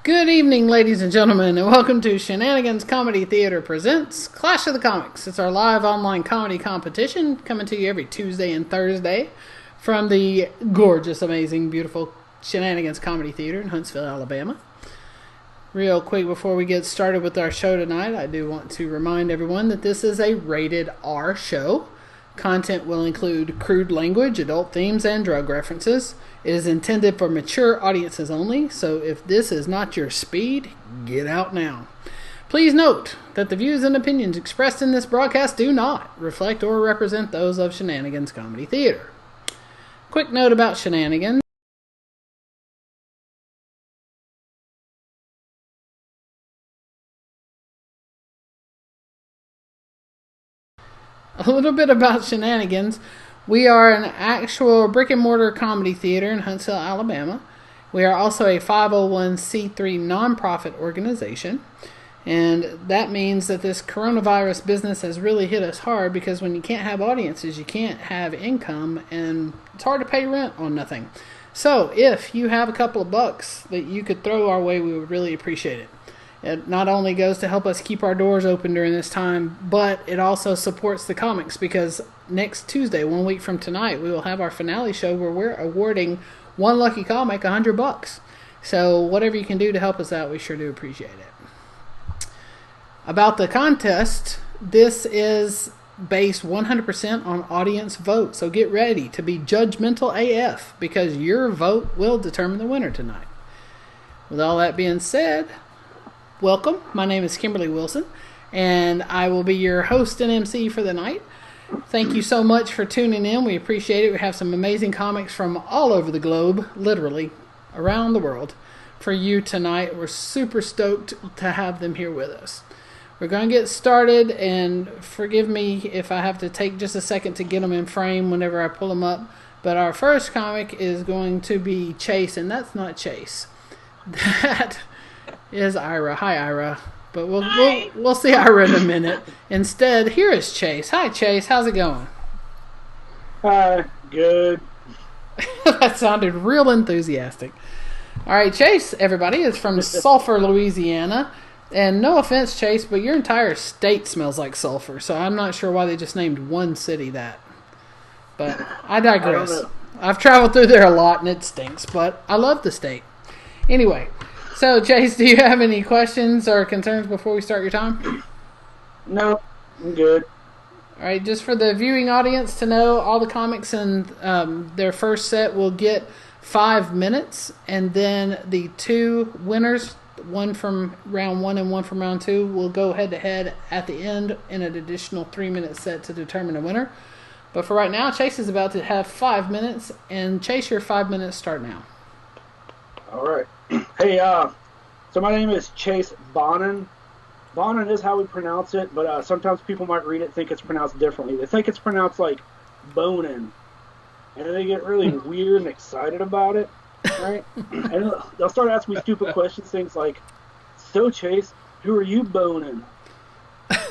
Good evening, ladies and gentlemen, and welcome to Shenanigans Comedy Theater Presents Clash of the Comics. It's our live online comedy competition coming to you every Tuesday and Thursday from the gorgeous, amazing, beautiful Shenanigans Comedy Theater in Huntsville, Alabama. Real quick before we get started with our show tonight, I do want to remind everyone that this is a rated R show. Content will include crude language, adult themes, and drug references. It is intended for mature audiences only, so if this is not your speed, get out now. Please note that the views and opinions expressed in this broadcast do not reflect or represent those of Shenanigans Comedy Theater. Quick note about Shenanigans. A little bit about Shenanigans. We are an actual brick and mortar comedy theater in Huntsville, Alabama. We are also a 501c3 nonprofit organization. And that means that this coronavirus business has really hit us hard because when you can't have audiences, you can't have income, and it's hard to pay rent on nothing. So if you have a couple of bucks that you could throw our way, we would really appreciate it. It not only goes to help us keep our doors open during this time, but it also supports the comics because next Tuesday, 1 week from tonight, we will have our finale show where we're awarding one lucky comic $100. So whatever you can do to help us out, we sure do appreciate it. About the contest, this is based 100% on audience vote. So get ready to be judgmental AF because your vote will determine the winner tonight. With all that being said, welcome. My name is Kimberly Wilson, and I will be your host and MC for the night. Thank you so much for tuning in. We appreciate it. We have some amazing comics from all over the globe, literally around the world, for you tonight. We're super stoked to have them here with us. We're going to get started, and forgive me if I have to take just a second to get them in frame whenever I pull them up. But our first comic is going to be Chase, and that's not Chase. That is Ira. Hi, Ira. But we'll see Ira in a minute. Instead, here is Chase. Hi, Chase. How's it going? Hi. Good. That sounded real enthusiastic. All right, Chase, everybody, is from Sulphur, Louisiana. And no offense, Chase, but your entire state smells like sulfur. So I'm not sure why they just named one city that. But I digress. I've traveled through there a lot, and it stinks. But I love the state. Anyway. So, Chase, do you have any questions or concerns before we start your time? No, I'm good. All right, just for the viewing audience to know, all the comics in their first set will get 5 minutes, and then the two winners, one from round 1 and one from round 2, will go head-to-head at the end in an additional 3-minute set to determine a winner. But for right now, Chase is about to have 5 minutes, and Chase, your 5 minutes start now. All right. Hey, so my name is Chase Bonin. Bonin is how we pronounce it, but sometimes people might read it think it's pronounced differently. They think it's pronounced like bonin, and they get really weird and excited about it, right? And they'll start asking me stupid questions, things like, "So Chase, who are you boning?"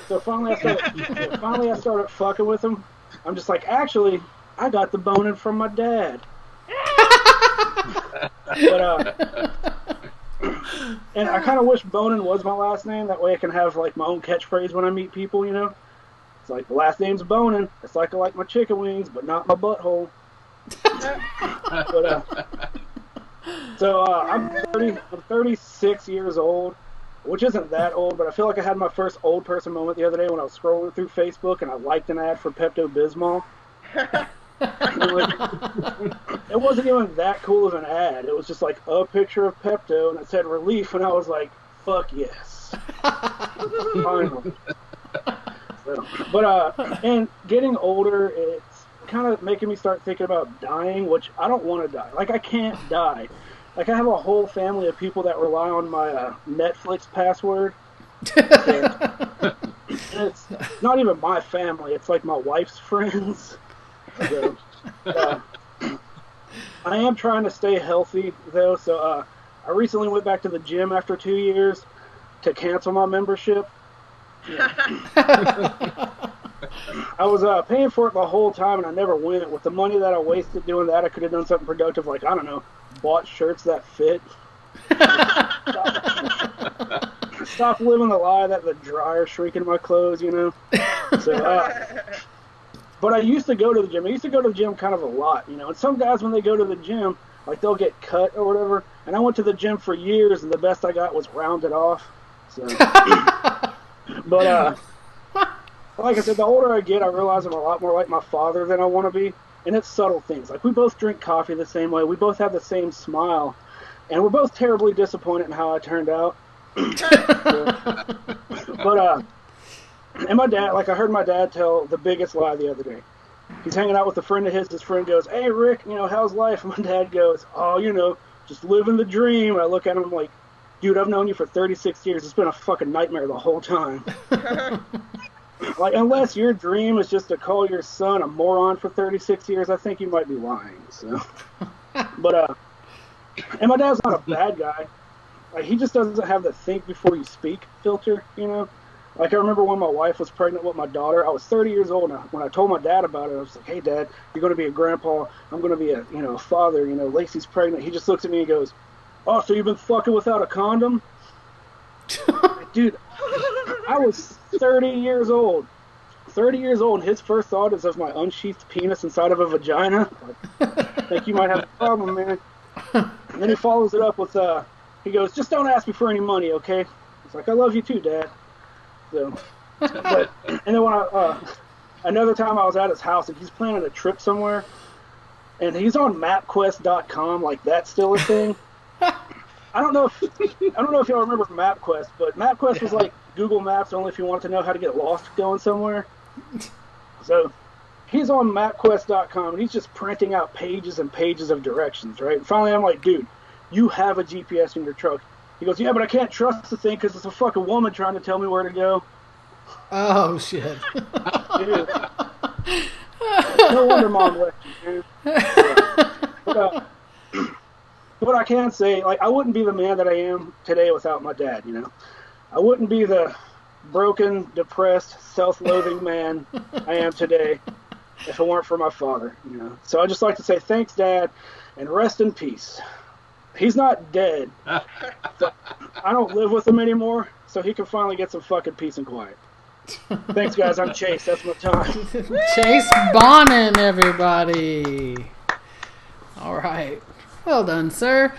So finally I started fucking with them. I'm just like, actually, I got the boning from my dad. But and I kind of wish Bonin was my last name. That way I can have like my own catchphrase when I meet people, you know. It's like, the last name's Bonin. It's like I like my chicken wings, but not my butthole. I'm 36 years old, which isn't that old, but I feel like I had my first old person moment the other day when I was scrolling through Facebook and I liked an ad for Pepto-Bismol. It wasn't even that cool of an ad. It was just like a picture of Pepto and it said relief, and I was like, fuck yes. Finally. And getting older, it's kind of making me start thinking about dying, which I don't want to die. Like, I can't die. Like, I have a whole family of people that rely on my Netflix password. And it's not even my family. It's like my wife's friends. So, I am trying to stay healthy, though, so I recently went back to the gym after 2 years to cancel my membership. Yeah. I was paying for it the whole time, and I never went. With the money that I wasted doing that, I could have done something productive, like, I don't know, bought shirts that fit. Stop living the lie that the dryer shrinking my clothes, you know. So, but I used to go to the gym. I used to go to the gym kind of a lot, you know. And some guys, when they go to the gym, like they'll get cut or whatever. And I went to the gym for years, and the best I got was rounded off. So, but like I said, the older I get, I realize I'm a lot more like my father than I want to be. And it's subtle things. Like, we both drink coffee the same way. We both have the same smile. And we're both terribly disappointed in how I turned out. But, and my dad, like, I heard my dad tell the biggest lie the other day. He's hanging out with a friend of his. His friend goes, "Hey, Rick, you know, how's life?" And my dad goes, "Oh, you know, just living the dream." And I look at him like, "Dude, I've known you for 36 years. It's been a fucking nightmare the whole time." Like, unless your dream is just to call your son a moron for 36 years, I think you might be lying. So, but and my dad's not a bad guy. Like, he just doesn't have the think before you speak filter, you know. Like, I remember when my wife was pregnant with my daughter. I was 30 years old, and when I told my dad about it, I was like, "Hey, Dad, you're going to be a grandpa. I'm going to be a, you know, father. You know, Lacey's pregnant." He just looks at me and goes, "Oh, so you've been fucking without a condom?" Dude, I was 30 years old. 30 years old, and his first thought is of my unsheathed penis inside of a vagina. Like, I think you might have a problem, man. And then he follows it up with, he goes, "Just don't ask me for any money, okay?" It's like, "I love you too, Dad." So, but, and then when another time I was at his house, and he's planning a trip somewhere, and he's on MapQuest.com, like that's still a thing. I don't know if y'all remember MapQuest, but MapQuest was like Google Maps only if you wanted to know how to get lost going somewhere. So he's on MapQuest.com, and he's just printing out pages and pages of directions, right? And finally, I'm like, "Dude, you have a GPS in your truck." He goes, "Yeah, but I can't trust the thing because it's a fucking woman trying to tell me where to go." Oh, shit. Dude. No wonder Mom left you, dude. But I can say, like, I wouldn't be the man that I am today without my dad, you know. I wouldn't be the broken, depressed, self-loathing man I am today if it weren't for my father, you know. So I just like to say thanks, Dad, and rest in peace. He's not dead. But I don't live with him anymore, so he can finally get some fucking peace and quiet. Thanks, guys. I'm Chase. That's my time. Chase Bonin, everybody. All right. Well done, sir.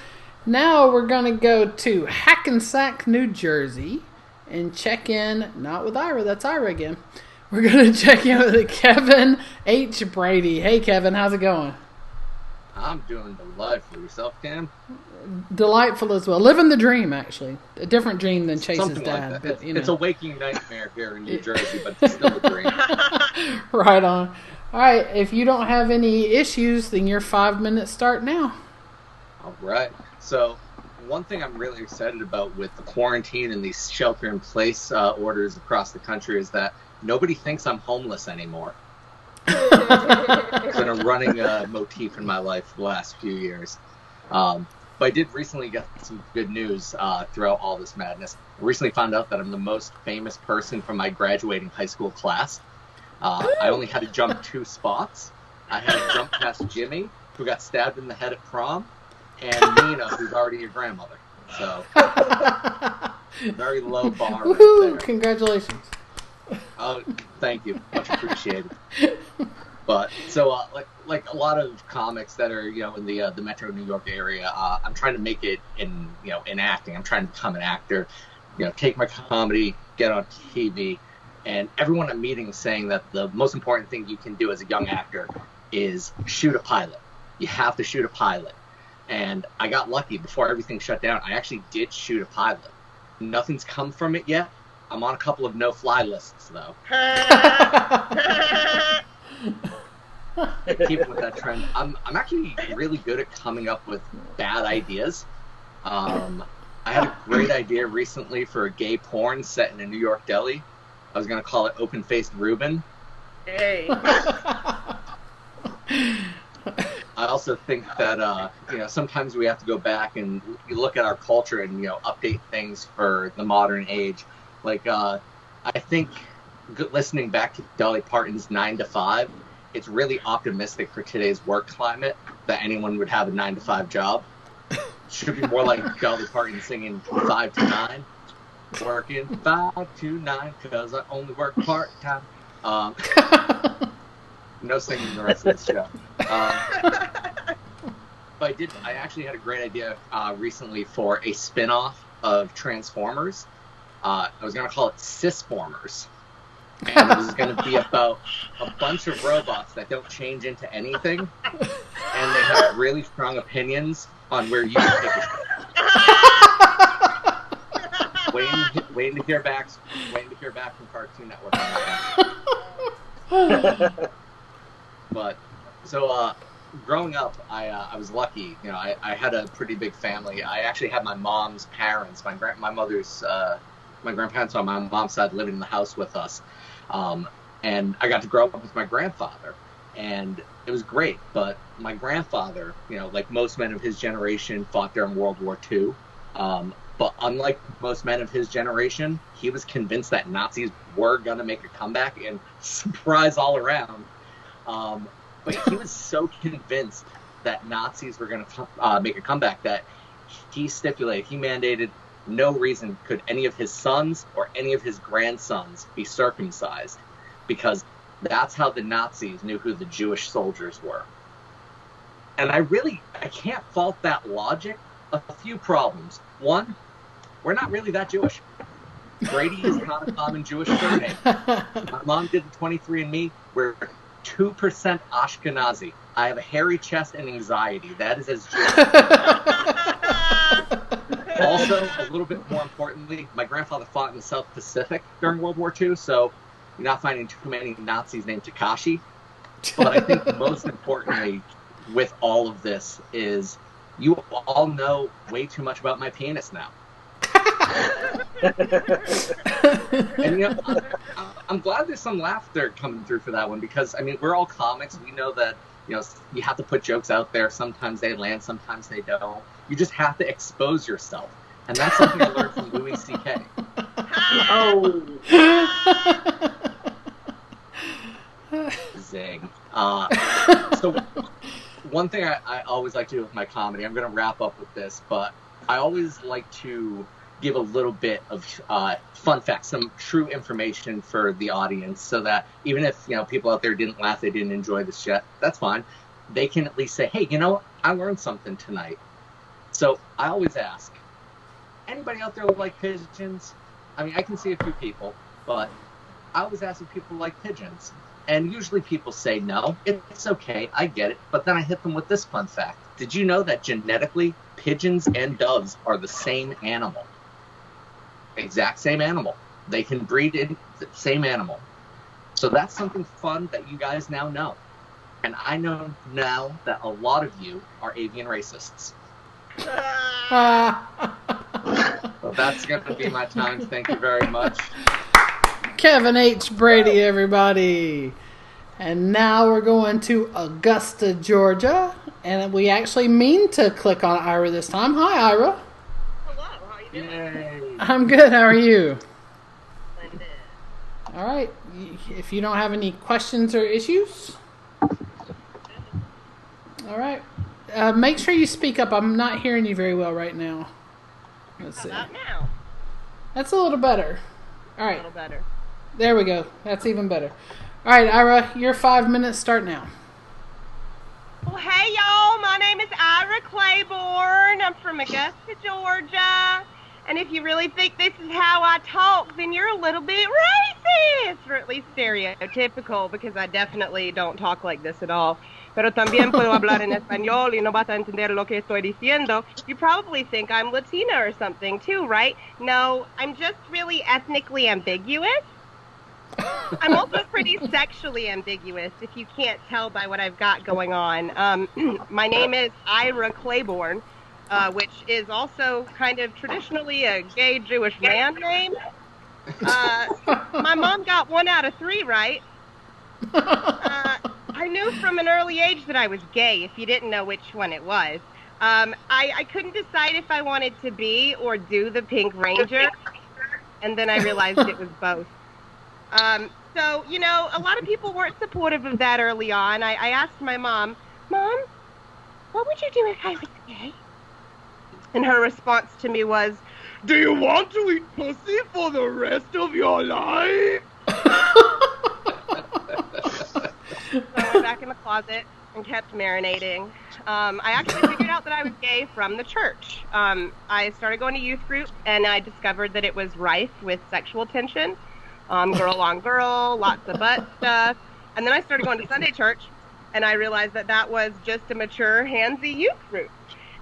Now we're going to go to Hackensack, New Jersey, and check in, not with Ira, that's Ira again. We're going to check in with Kevin H. Brady. Hey, Kevin, how's it going? I'm doing delightful. Yourself, Cam? Delightful as well. Living the dream, actually. A different dream than Chase's Something dad. like that. But, you know. It's a waking nightmare here in New Jersey, but it's still a dream. Right on. All right, if you don't have any issues, then your 5 minutes start now. All right. So, one thing I'm really excited about with the quarantine and these shelter-in-place orders across the country is that nobody thinks I'm homeless anymore. It's been a running motif in my life for the last few years. But I did recently get some good news throughout all this madness. I recently found out that I'm the most famous person from my graduating high school class. I only had to jump 2 spots. I had to jump past Jimmy, who got stabbed in the head at prom, and Nina, who's already your grandmother. So, very low bar right there. Congratulations. Thank you. Much appreciated. But so like a lot of comics that are, you know, in the Metro New York area, I'm trying to make it in acting. I'm trying to become an actor, take my comedy, get on TV, and everyone I'm meeting is saying that the most important thing you can do as a young actor is shoot a pilot. You have to shoot a pilot. And I got lucky. Before everything shut down, I actually did shoot a pilot. Nothing's come from it yet. I'm on a couple of no-fly lists, though. Keeping with that trend, I'm actually really good at coming up with bad ideas. I had a great idea recently for a gay porn set in a New York deli. I was going to call it Open-Faced Reuben. Hey. I also think that, sometimes we have to go back and look at our culture and, update things for the modern age. Like, I think listening back to Dolly Parton's 9 to 5, it's really optimistic for today's work climate that anyone would have a 9 to 5 job. should be more like Dolly Parton singing 5 to 9. Working 5 to 9 because I only work part-time. No singing the rest of this show. But I actually had a great idea recently for a spin-off of Transformers. I was going to call it Sisformers. And it was going to be about a bunch of robots that don't change into anything. And they have really strong opinions on where you can take it. Waiting to hear back from Cartoon Network on that one. But so growing up, I was lucky. You know, I had a pretty big family. I actually had my mom's parents, my grandparents on my mom's side living in the house with us, and I got to grow up with my grandfather, and it was great. But my grandfather, you know, like most men of his generation, fought during World War II. But unlike most men of his generation, he was convinced that Nazis were going to make a comeback, and surprise all around. But he was so convinced that Nazis were going to make a comeback that he mandated no reason could any of his sons or any of his grandsons be circumcised, because that's how the Nazis knew who the Jewish soldiers were. And I can't fault that logic. A few problems. One, we're not really that Jewish. Brady is not a common Jewish surname. My mom did the 23andMe. We're 2% Ashkenazi. I have a hairy chest and anxiety. That is as Jewish. Also, a little bit more importantly, my grandfather fought in the South Pacific during World War II, so you're not finding too many Nazis named Takashi. But I think most importantly with all of this is you all know way too much about my penis now. And you know, I'm glad there's some laughter coming through for that one, because I mean, we're all comics. We know that, you know, you have to put jokes out there. Sometimes they land, sometimes they don't. You just have to expose yourself, and that's something I learned from Louis C.K. Oh. Zing. So one thing I always like to do with my comedy, I'm going to wrap up with this, but I always like to give a little bit of fun facts, some true information for the audience, so that even if, you know, people out there didn't laugh, they didn't enjoy the shit, that's fine. They can at least say, hey, you know what? I learned something tonight. So I always ask, anybody out there like pigeons? I mean, I can see a few people, but I always ask if people like pigeons. And usually people say no, it's okay, I get it. But then I hit them with this fun fact. Did you know that genetically, pigeons and doves are the same animal? Exact same animal. They can breed in the same animal. So that's something fun that you guys now know. And I know now that a lot of you are avian racists. So that's going to be my time. Thank you very much. Kevin H. Brady, everybody. And now we're going to Augusta, Georgia. And we actually mean to click on Ira this time. Hi, Ira. Hello, how are you doing? Yay. I'm good. How are you? Splendid. All right. If you don't have any questions or issues. All right. Make sure you speak up. I'm not hearing you very well right now. Let's see. How about now? That's a little better. All A right. little better. There we go. That's even better. All right, Ira, your 5 minutes start now. Well, hey, y'all. My name is Ira Claiborne. I'm from Augusta, Georgia. And if you really think this is how I talk, then you're a little bit racist, or at least stereotypical, because I definitely don't talk like this at all. Pero también puedo hablar en español y no vas a entender lo que estoy diciendo. You probably think I'm Latina or something, too, right? No, I'm just really ethnically ambiguous. I'm also pretty sexually ambiguous, if you can't tell by what I've got going on. My name is Ira Claiborne, which is also kind of traditionally a gay Jewish man name. My mom got 1 out of 3 right. I knew from an early age that I was gay, if you didn't know which one it was. I couldn't decide if I wanted to be or do the Pink Ranger, and then I realized it was both. So, you know, a lot of people weren't supportive of that early on. I asked my mom, Mom, what would you do if I was gay? And her response to me was, "Do you want to eat pussy for the rest of your life?" So I went back in the closet and kept marinating. I actually figured out that I was gay from the church. I started going to youth group, and I discovered that it was rife with sexual tension. Girl on girl, lots of butt stuff. And then I started going to Sunday church, and I realized that that was just a mature, handsy youth group.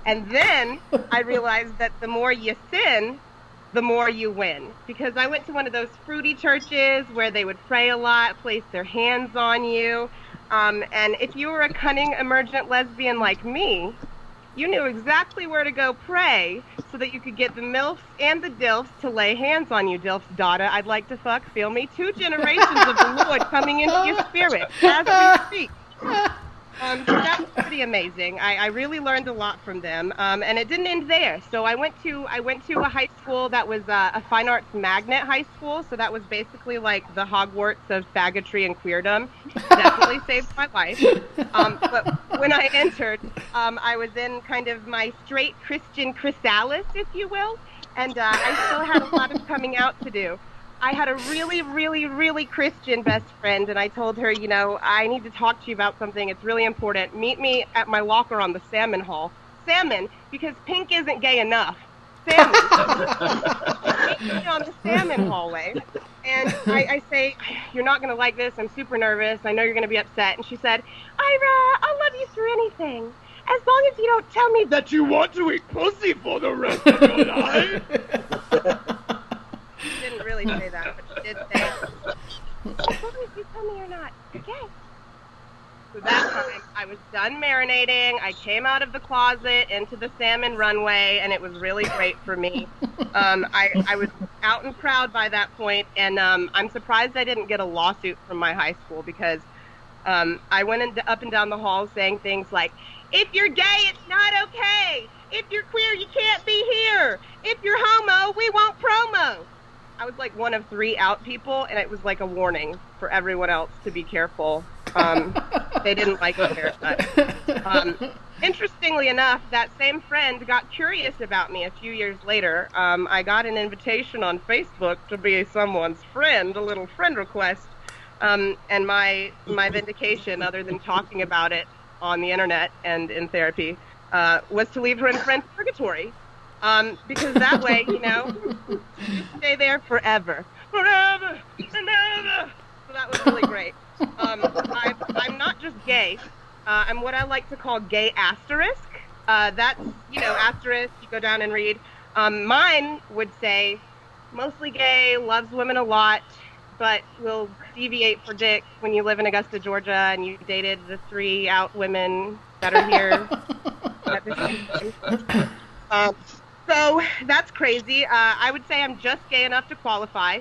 And then I realized that the more you sin, the more you win. Because I went to one of those fruity churches where they would pray a lot, place their hands on you. And if you were a cunning, emergent lesbian like me, you knew exactly where to go pray so that you could get the MILFs and the DILFs to lay hands on you. DILFs, daughter, I'd like to fuck, feel me. 2 generations of the Lord coming into your spirit as we speak. So that was pretty amazing. I really learned a lot from them, and it didn't end there. So I went to a high school that was a fine arts magnet high school. So that was basically like the Hogwarts of faggotry and queerdom. Definitely saved my life. But when I entered, I was in kind of my straight Christian chrysalis, if you will, and I still had a lot of coming out to do. I had a really, really, really Christian best friend, and I told her, you know, I need to talk to you about something. It's really important. Meet me at my locker on the salmon hall. Salmon, because pink isn't gay enough. Salmon. Meet me on the salmon hallway. And I say, you're not going to like this. I'm super nervous. I know you're going to be upset. And she said, Ira, I'll love you through anything, as long as you don't tell me that you want to eat pussy for the rest of your life. She didn't really say that, but she did say, as long as you tell me you're not gay. So that time, I was done marinating. I came out of the closet into the salmon runway, and it was really great for me. I was out and proud by that point, and I'm surprised I didn't get a lawsuit from my high school, because I went up and down the halls saying things like, if you're gay, it's not okay. If you're queer, you can't be here. If you're homo, we won't promo. I was like one of 3 out people, and it was like a warning for everyone else to be careful. They didn't like the haircut. Interestingly enough, that same friend got curious about me a few years later. I got an invitation on Facebook to be someone's friend, a little friend request. And my vindication, other than talking about it on the internet and in therapy, was to leave her in friend purgatory. Because that way, you know, you stay there forever. Forever and ever. So that was really great. I'm not just gay. I'm what I like to call gay asterisk. That's, you know, asterisk, you go down and read. Mine would say, mostly gay, loves women a lot, but will deviate for dick when you live in Augusta, Georgia, and you dated the 3 out women that are here at the same time. So that's crazy. I would say I'm just gay enough to qualify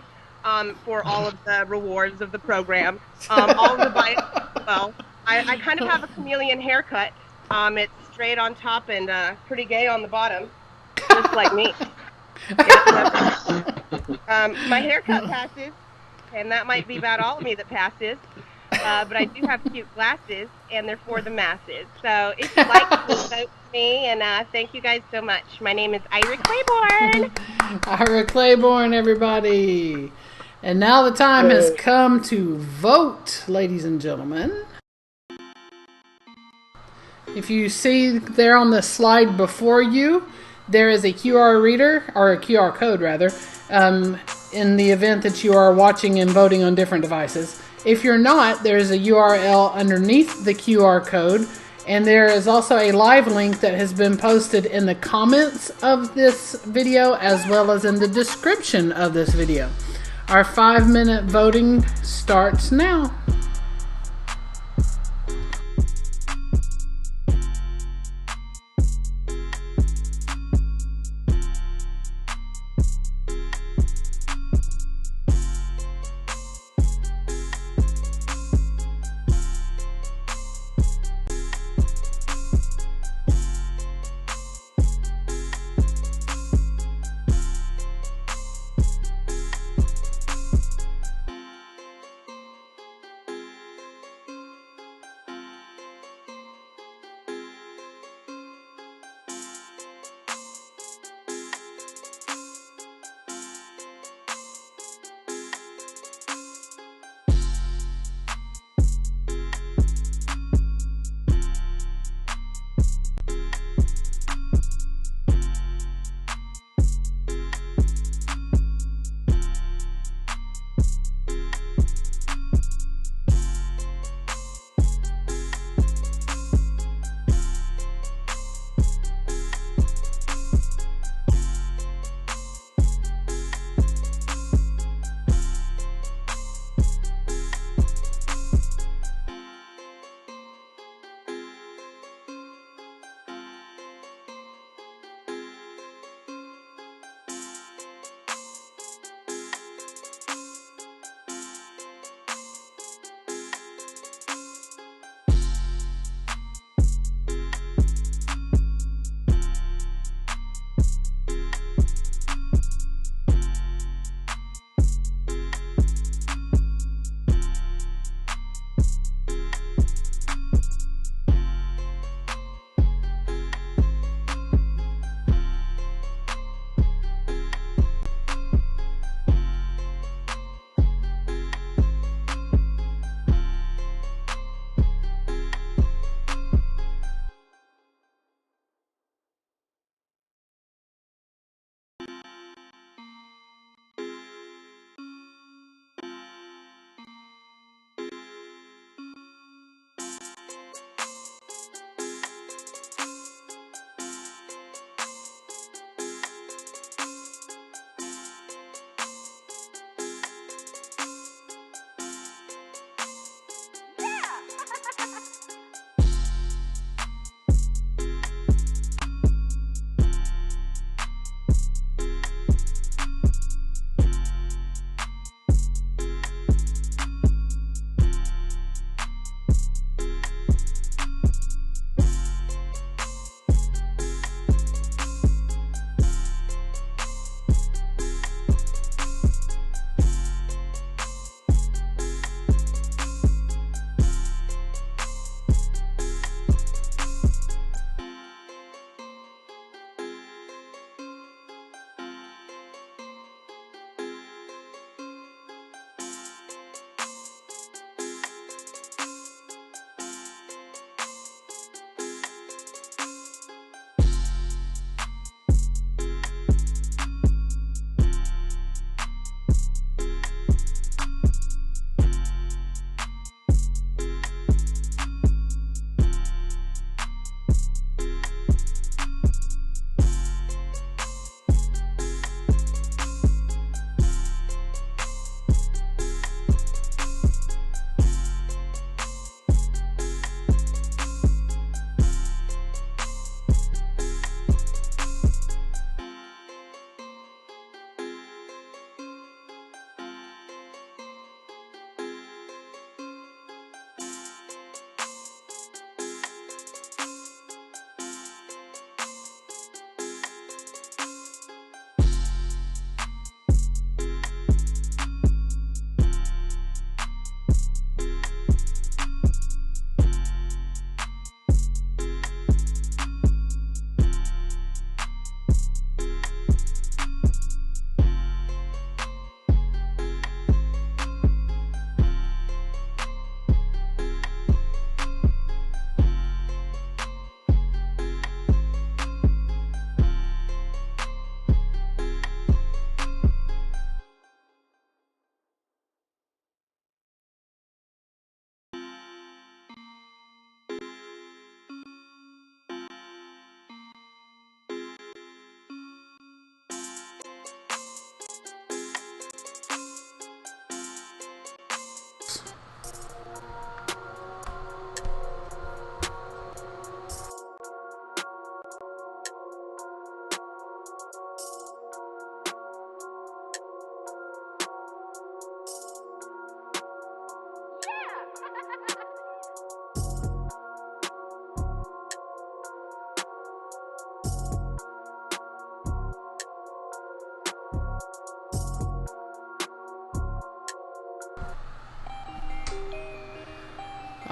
for all of the rewards of the program. All of the bias, well, I kind of have a chameleon haircut. It's straight on top and pretty gay on the bottom, just like me. Yeah, my haircut passes, and that might be about all of me that passes. But I do have cute glasses, and they're for the masses. So if you like, please vote for me, and thank you guys so much. My name is Ira Claiborne. Ira Claiborne, everybody. And now the time has come to vote, ladies and gentlemen. If you see there on the slide before you, there is a QR reader, or a QR code rather, in the event that you are watching and voting on different devices. If you're not, there's a URL underneath the QR code, and there is also a live link that has been posted in the comments of this video as well as in the description of this video. Our 5-minute voting starts now.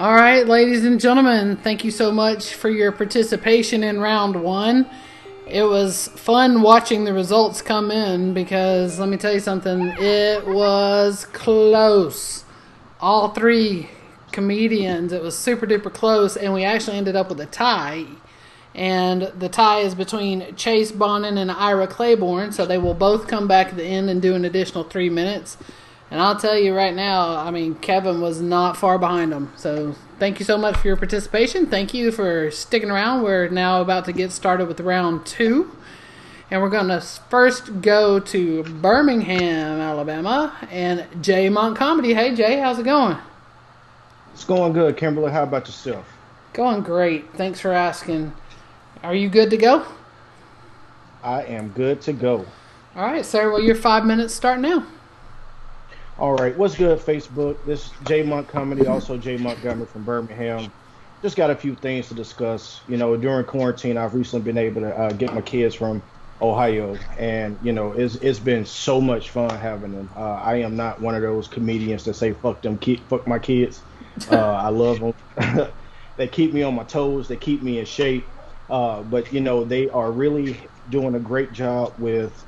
All right, ladies and gentlemen, thank you so much for your participation in round one. It was fun watching the results come in because let me tell you something, it was close. All three comedians, it was super duper close, and we actually ended up with a tie. And the tie is between Chase Bonin and Ira Claiborne, so they will both come back at the end and do an additional 3 minutes. And I'll tell you right now, I mean, Kevin was not far behind them. So thank you so much for your participation. Thank you for sticking around. We're now about to get started with round two. And we're going to first go to Birmingham, Alabama, and Jay Montcomedy. Hey, Jay, how's it going? It's going good, Kimberly. How about yourself? Going great. Thanks for asking. Are you good to go? I am good to go. All right, sir. Well, your 5 minutes start now. All right, what's good, Facebook? This is Jay Montcomedy, also Jay Montgomery from Birmingham. Just got a few things to discuss. You know, during quarantine, I've recently been able to get my kids from Ohio, and you know, it's been so much fun having them. I am not one of those comedians that say fuck them, fuck my kids. I love them. They keep me on my toes. They keep me in shape. But you know, they are really doing a great job with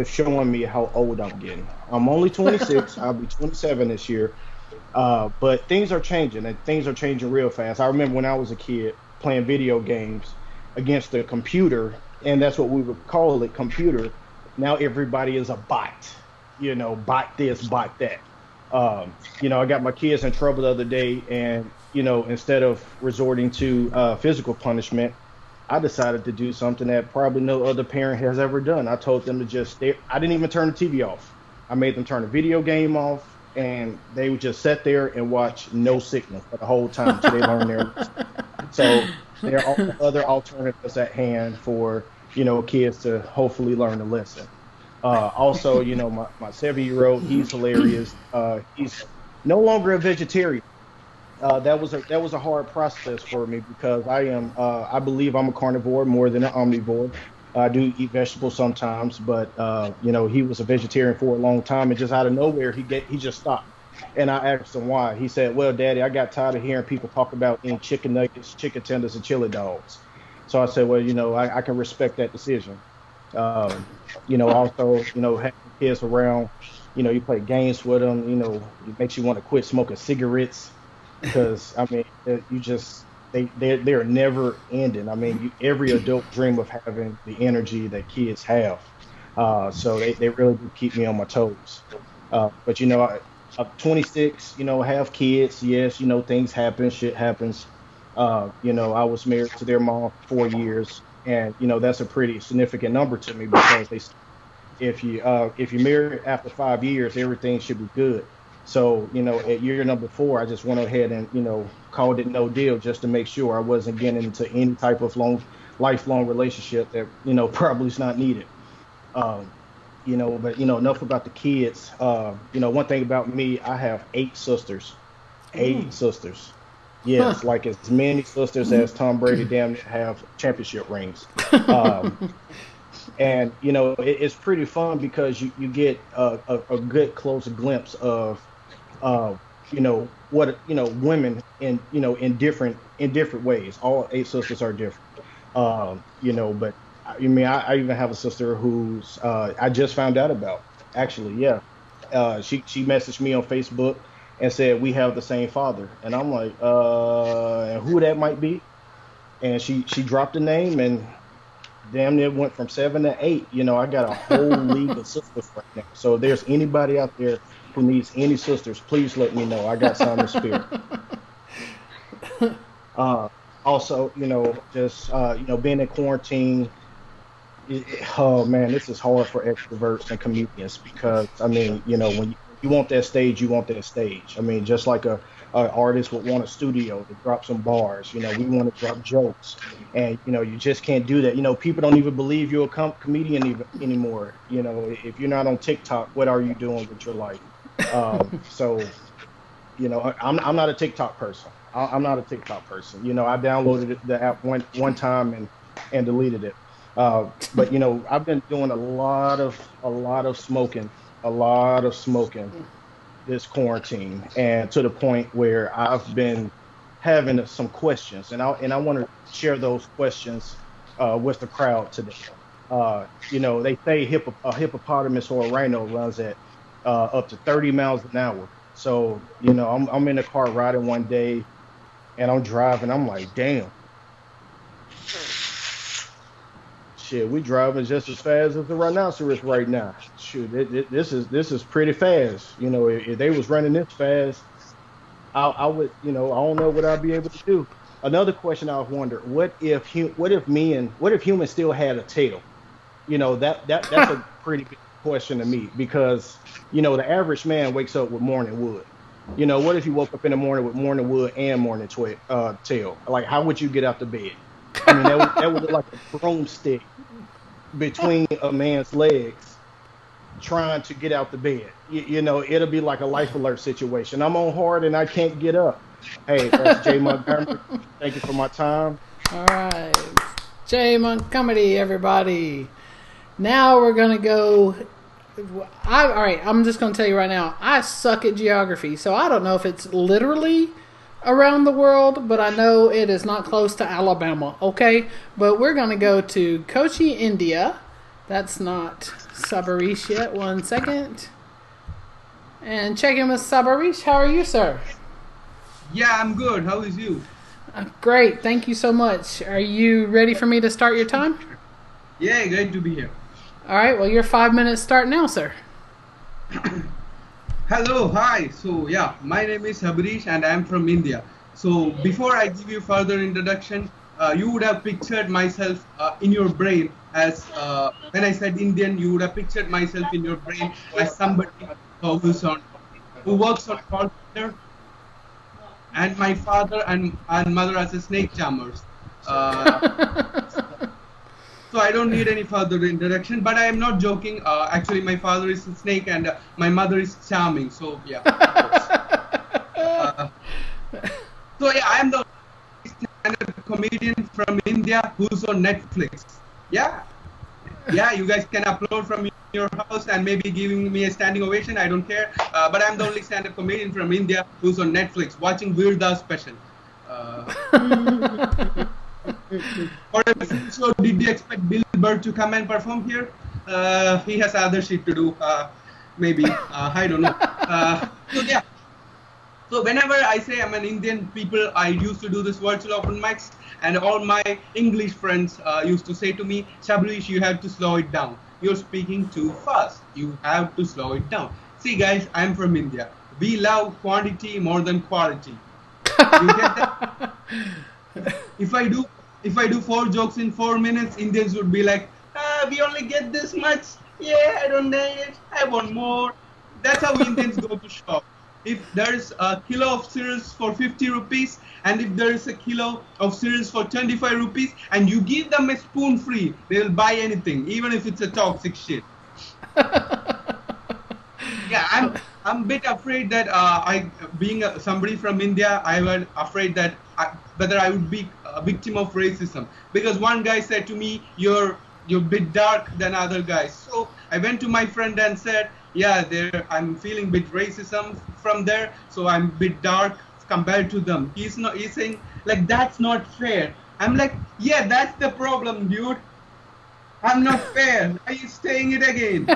showing me how old I'm getting. I'm only 26. I'll be 27 this year. But things are changing, and things are changing real fast. I remember when I was a kid playing video games against the computer, and that's what we would call it, computer. Now everybody is a bot. You know, bot this, bot that. You know, I got my kids in trouble the other day, and you know, instead of resorting to physical punishment, I decided to do something that probably no other parent has ever done. I told them to just stay. I didn't even turn the TV off. I made them turn the video game off, and they would just sit there and watch no signal for the whole time until they learn their lesson. So there are other alternatives at hand for, you know, kids to hopefully learn a lesson. Also, you know, my 7-year-old, he's hilarious. He's no longer a vegetarian. That was a hard process for me because I believe I'm a carnivore more than an omnivore. I do eat vegetables sometimes, but you know, he was a vegetarian for a long time, and just out of nowhere he just stopped. And I asked him why. He said, "Well, Daddy, I got tired of hearing people talk about eating chicken nuggets, chicken tenders, and chili dogs." So I said, "Well, you know, I can respect that decision." You know, also, you know, having kids around, you know, you play games with them, you know, it makes you want to quit smoking cigarettes because I mean, they're never ending. I mean, every adult dream of having the energy that kids have. So they really do keep me on my toes. But you know, I'm 26. You know, have kids. Yes, you know, things happen. Shit happens. You know, I was married to their mom for 4 years, and you know, that's a pretty significant number to me because if you marry after 5 years, everything should be good. So, you know, at year number 4, I just went ahead and, you know, called it no deal just to make sure I wasn't getting into any type of lifelong relationship that, you know, probably is not needed. You know, but, you know, enough about the kids. You know, one thing about me, I have 8 sisters. 8 sisters. Yes, like as many sisters as Tom Brady damn near have championship rings. And, you know, it's pretty fun because you get a good close glimpse of, you know, what, you know, women in, you know, in different ways. All 8 sisters are different. You know, but I mean, I even have a sister who's, I just found out about, actually. Yeah. She messaged me on Facebook and said, we have the same father. And I'm like, and who that might be? And she dropped a name, and damn near went from 7 to 8. You know, I got a whole league of sisters right now. So if there's anybody out there who needs any sisters, please let me know. I got some in spirit. Also, you know, just you know, being in quarantine. Oh man, this is hard for extroverts and comedians because I mean, you know, when you want that stage, you want that stage. I mean, just like a artist would want a studio to drop some bars. You know, we want to drop jokes, and you know, you just can't do that. You know, people don't even believe you're a comedian anymore. You know, if you're not on TikTok, what are you doing with your life? So, you know, I'm not a TikTok person. I'm not a TikTok person. You know, I downloaded the app one time and deleted it. But you know, I've been doing a lot of smoking, this quarantine, and to the point where I've been having some questions, and I want to share those questions with the crowd today. They say a hippopotamus or a rhino runs at up to 30 miles an hour. So, I'm in the car riding one day, and I'm driving. I'm like, damn, shit, we driving just as fast as the rhinoceros right now. Shoot, this is pretty fast. If they was running this fast, I would, I don't know what I'd be able to do. Another question I wonder: what if humans still had a tail? That's a pretty big question to me, because the average man wakes up with morning wood. What if you woke up in the morning with morning wood and morning tail? Like, how would you get out the bed? I mean, that would look like a broomstick between a man's legs trying to get out the bed. It'll be like a life alert situation. I'm on hard and I can't get up. Hey, that's Jay Montgomery. Thank you for my time. All right. Jay Montgomery, everybody. Now we're going to go. All right, I'm just going to tell you right now, I suck at geography, so I don't know if it's literally around the world, but I know it is not close to Alabama, okay? But we're going to go to Kochi, India. That's not Sabarish yet. 1 second. And check in with Sabarish. How are you, sir? Yeah, I'm good. How is you? Great. Thank you so much. Are you ready for me to start your time? Yeah, great to be here. All right. Well, your 5 minutes start now, sir. Hello, hi. So, yeah, my name is Sabarish and I'm from India. So, before I give you further introduction, you would have pictured myself in your brain as, when I said Indian, you would have pictured myself in your brain as somebody who works on call center, and my father and mother as a snake charmers. So I don't need any further introduction, but I am not joking. Actually, my father is a snake and my mother is charming. So yeah. I am the stand-up comedian from India who's on Netflix. Yeah, you guys can upload from your house and maybe giving me a standing ovation. I don't care. But I'm the only stand-up comedian from India who's on Netflix watching Weird Al special. So did you expect Bill Burr to come and perform here? He has other shit to do. Maybe. I don't know. So yeah. So whenever I say I'm an Indian, people, I used to do this virtual open mics, and all my English friends used to say to me, Shabrish, you have to slow it down. You're speaking too fast. You have to slow it down. See guys, I'm from India. We love quantity more than quality. You get that? If I do 4 jokes in 4 minutes, Indians would be like, we only get this much. Yeah, I don't need it. I want more. That's how Indians go to shop. If there is a kilo of cereals for 50 rupees, and if there is a kilo of cereals for 25 rupees, and you give them a spoon free, they'll buy anything, even if it's a toxic shit. Yeah, I'm a bit afraid that being somebody from India, I was afraid that whether I would be a victim of racism, because one guy said to me, you're a bit dark than other guys. So I went to my friend and said, yeah, I'm feeling a bit racism from there, so I'm a bit dark compared to them. He's saying like, that's not fair. I'm like, yeah, that's the problem, dude. I'm not fair. Why are you saying it again?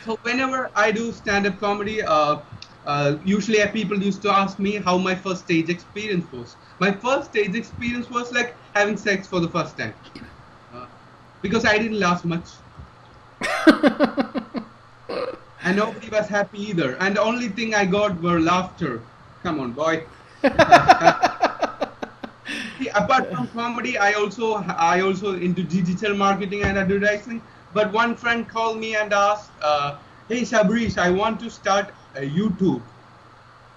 So whenever I do stand-up comedy, usually people used to ask me how my first stage experience was. My first stage experience was like having sex for the first time. Because I didn't laugh much. And nobody was happy either. And the only thing I got were laughter. Come on, boy. See, apart from comedy, I also into digital marketing and advertising. But one friend called me and asked, hey Shabrish, I want to start a YouTube.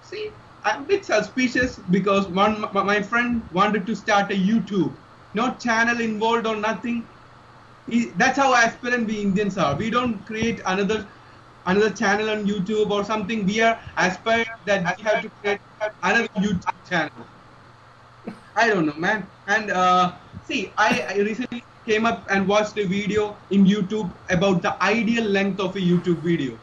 See, I'm a bit suspicious because my friend wanted to start a YouTube. No channel involved or nothing. That's how aspirant we Indians are. We don't create another channel on YouTube or something. We are aspirant that we have to create another YouTube channel. I don't know, man. And see, I recently came up and watched a video in YouTube about the ideal length of a YouTube video.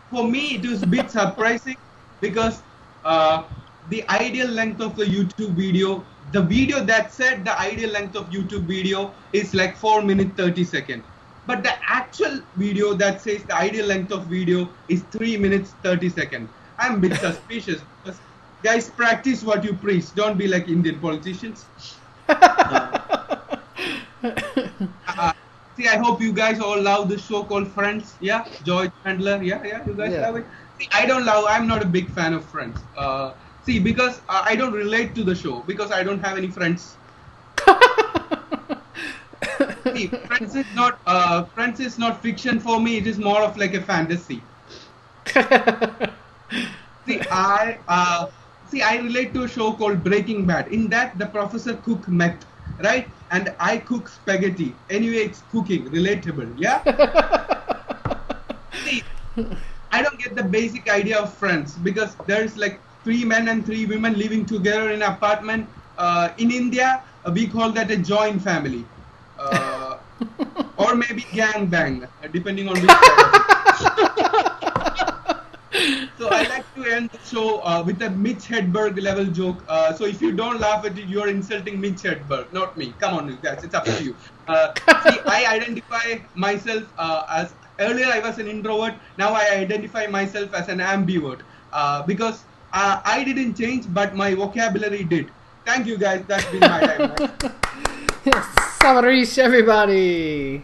For me, it was a bit surprising because the ideal length of the YouTube video, the video that said the ideal length of YouTube video is like 4 minutes 30 seconds. But the actual video that says the ideal length of video is 3 minutes 30 seconds. I'm a bit suspicious because guys, practice what you preach. Don't be like Indian politicians. See, I hope you guys all love the show called Friends. Yeah, Joy Chandler. Yeah, you guys love it. See, I'm not a big fan of Friends. See, because I don't relate to the show because I don't have any friends. See, Friends is not fiction for me. It is more of like a fantasy. See, I relate to a show called Breaking Bad. In that, the professor cook meth, right? And I cook spaghetti. Anyway, it's cooking, relatable, yeah? See, I don't get the basic idea of Friends because there's like 3 men and 3 women living together in an apartment. In India, we call that a joint family. Or maybe gang bang, depending on which side. So I like to end the show with a Mitch Hedberg level joke. So if you don't laugh at it, you're insulting Mitch Hedberg, not me. Come on, guys, it's up to you. See, I identify myself as, earlier I was an introvert, now I identify myself as an ambivert. Because I didn't change, but my vocabulary did. Thank you guys, that's been my time. Savarish, everybody.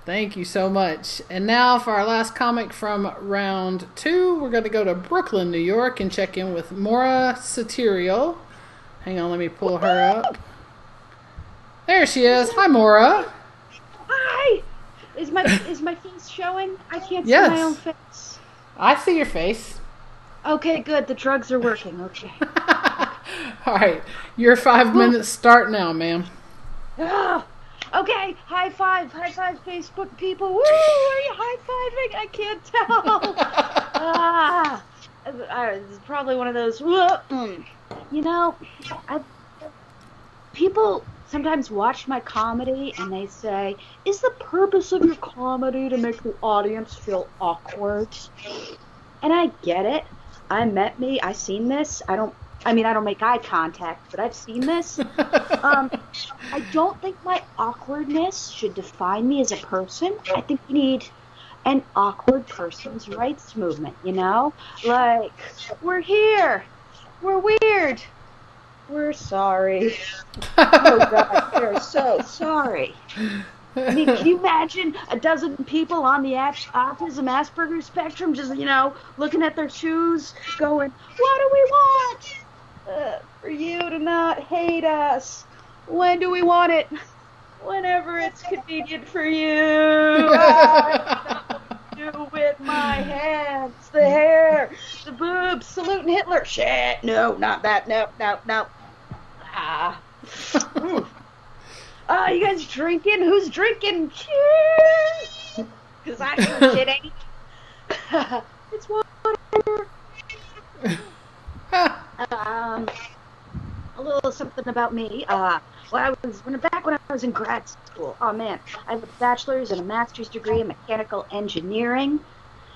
Thank you so much. And now for our last comic from round 2, we're going to go to Brooklyn, New York, and check in with Maura Satirial. Hang on, let me pull her up. There she is. Hi, Maura. Hi. Is my face showing? I can't see Yes. my own face. I see your face. Okay, good. The drugs are working. Okay. All right. Your 5 minutes start now, ma'am. Ah, okay, high five, Facebook people. Woo! Are you high-fiving? I can't tell. This is probably one of those. You know, people sometimes watch my comedy and they say, "Is the purpose of your comedy to make the audience feel awkward?" And I get it. I seen this. I don't make eye contact, but I've seen this. I don't think my awkwardness should define me as a person. I think we need an awkward person's rights movement, you know? Like, we're here. We're weird. We're sorry. Oh, God, we're so sorry. I mean, can you imagine a dozen people on the autism Asperger spectrum just, looking at their shoes going, what do we want? For you to not hate us. When do we want it? Whenever it's convenient for you. I know what to do with my hands, the hair, the boobs, saluting Hitler. Shit, no, not that, no. You guys drinking? Who's drinking? Cheers! Because I sure shit ain't. It's water. A little something about me. When I was in grad school. Oh man, I have a bachelor's and a master's degree in mechanical engineering.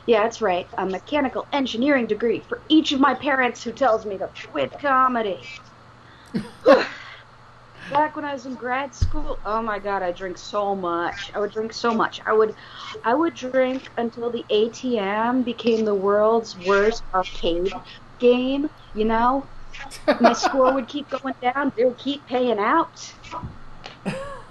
Yeah, that's right, a mechanical engineering degree for each of my parents who tells me to quit comedy. Back when I was in grad school, oh my God, I drink so much. I would drink so much. I would drink until the ATM became the world's worst arcade game, you know? My score would keep going down. They would keep paying out.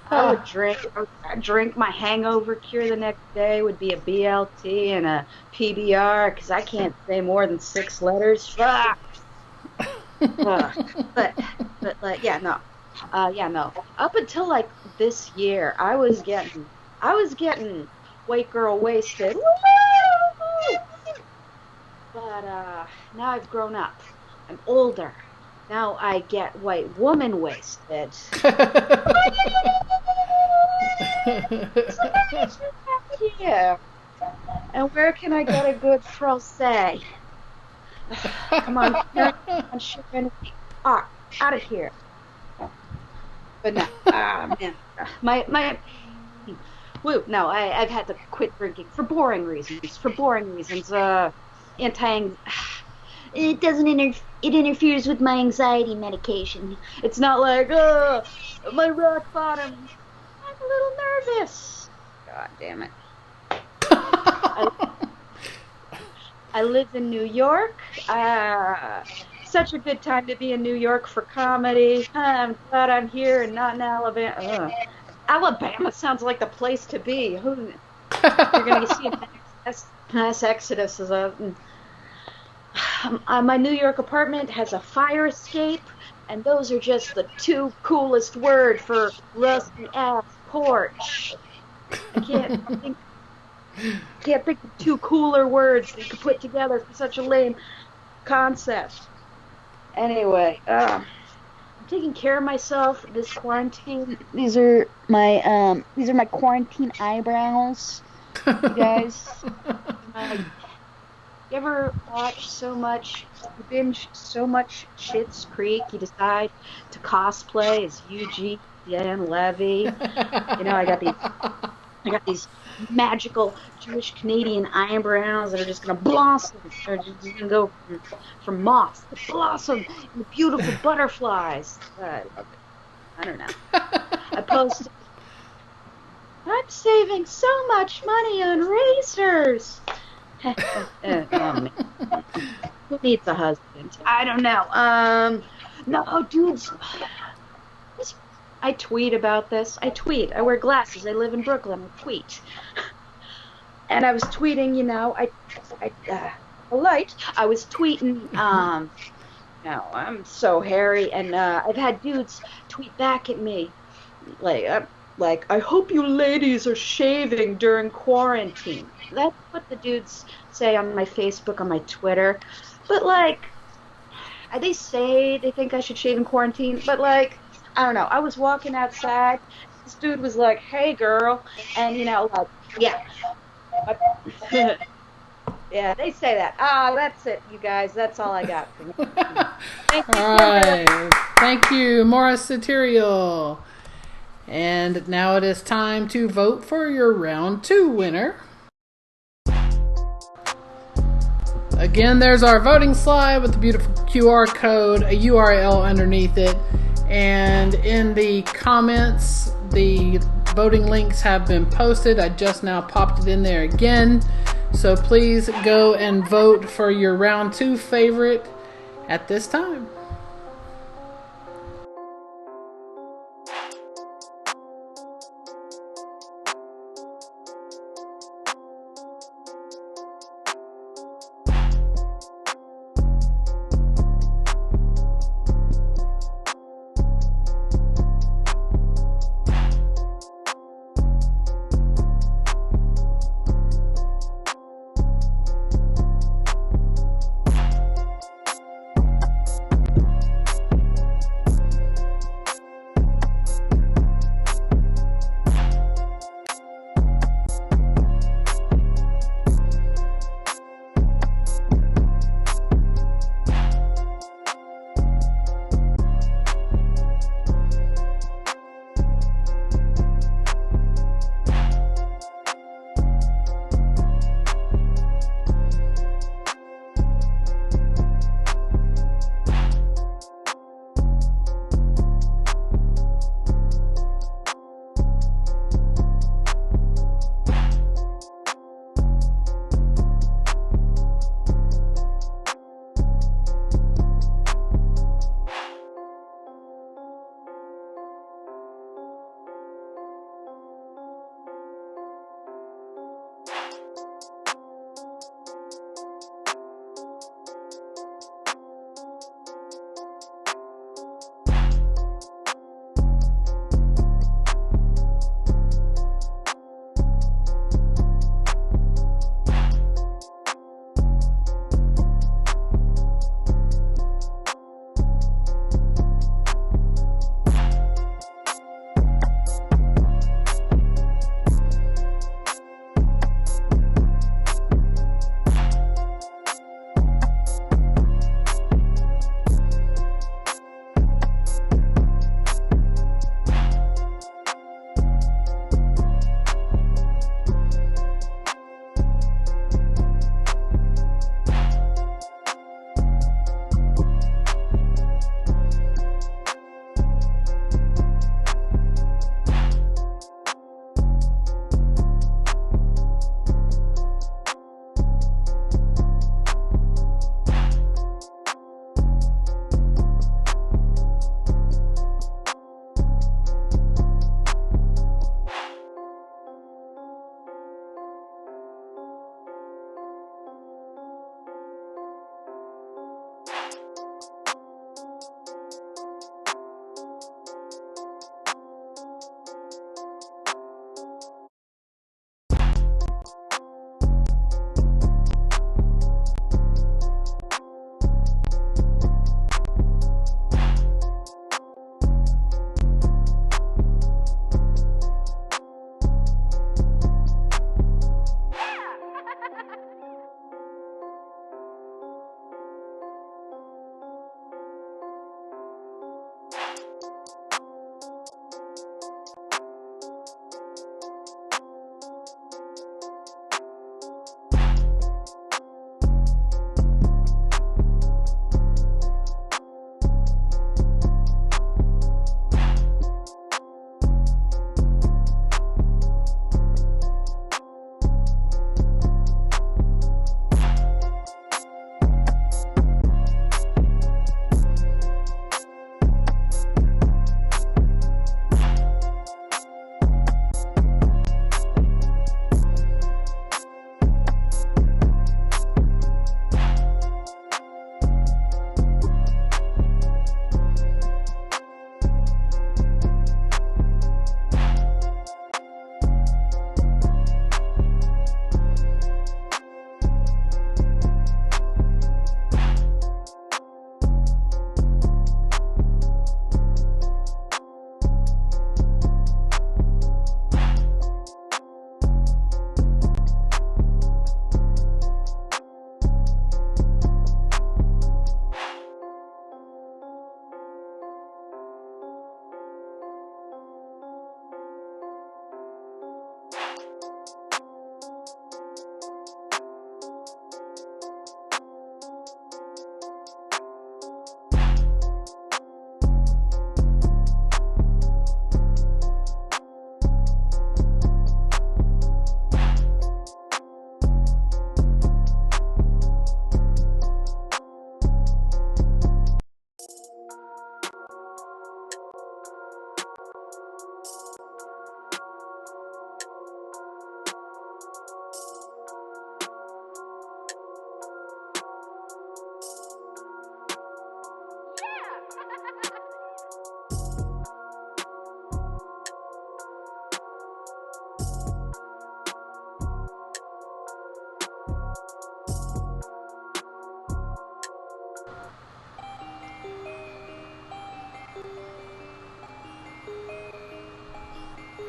I would drink. My hangover cure the next day would be a BLT and a PBR because I can't say more than 6 letters. Fuck. But yeah, no. Up until like this year, I was getting white girl wasted. Woo! But now I've grown up. I'm older. Now I get white woman wasted. Yeah. And where can I get a good frosé? Come on, out of here. But no, man, my woo. No, I've had to quit drinking for boring reasons. For boring reasons. Anti. It doesn't it interferes with my anxiety medication. It's not like, my rock bottom. I'm a little nervous. God damn it. I live in New York. Such a good time to be in New York for comedy. I'm glad I'm here and not in Alabama. Alabama sounds like the place to be. You're going to see a mass exodus. My New York apartment has a fire escape, and those are just the two coolest words for rusty ass porch. I can't think of two cooler words that you could put together for such a lame concept. Anyway, I'm taking care of myself this quarantine. These are my quarantine eyebrows, you guys. You ever binge so much Schitt's Creek, you decide to cosplay as Eugene Levy? I got these magical Jewish Canadian eyebrows that are just gonna blossom. They're just gonna go from moths to blossom into beautiful butterflies. I don't know. I posted. I'm saving so much money on razors. Who needs a husband? I don't know. No, dudes. I tweet about this. I wear glasses. I live in Brooklyn. I tweet. And I was tweeting, I was tweeting, I'm so hairy. And I've had dudes tweet back at me. Like, I hope you ladies are shaving during quarantine. That's what the dudes say on my Facebook, on my Twitter. But, they say they think I should shave in quarantine. But, I don't know. I was walking outside. This dude was like, hey, girl. And, yeah. Yeah, they say that. That's it, you guys. That's all I got for you. Thank you. All right. Thank you, Morris Satirial. And now it is time to vote for your round 2 winner. Again, there's our voting slide with the beautiful QR code, a URL underneath it. And in the comments, the voting links have been posted. I just now popped it in there again. So please go and vote for your round 2 favorite at this time.